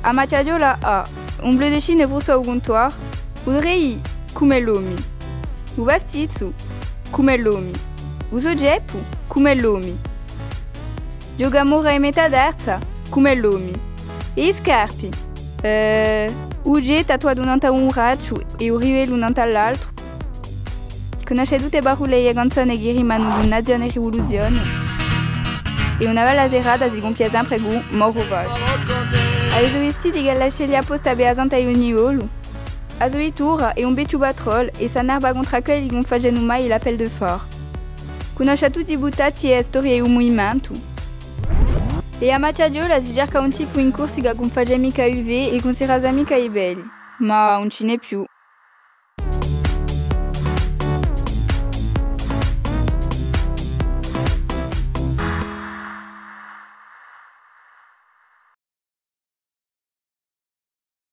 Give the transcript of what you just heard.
a macciadiola a un bledecine vusso uguntuar, udrei come l'omi. U vestizzo, come l'omi. Uso geppu, come l'omi. Giogamora e metà terza, come l'omi. E i scarpi. Uge tatuato un'anta un raccio e un rivelo un'anta l'altro. Conosce tutte barulei e canzoni che rimano di nazione e rivoluzione. E una bella serata si compie sempre con moro vache. Avete vestiti che lasciate gli apposta beasanta e ogni olu. A Zoitura e un becciu batrol e s'anarba contro quelli che non facevano mai l'appel de fort. Conosce tutti i buttacci e storie e un movimento. E a Macciadiola si cerca un tipo in corsica con faccia mica UV e con si rasa mica i belli. Ma non ce n'è più.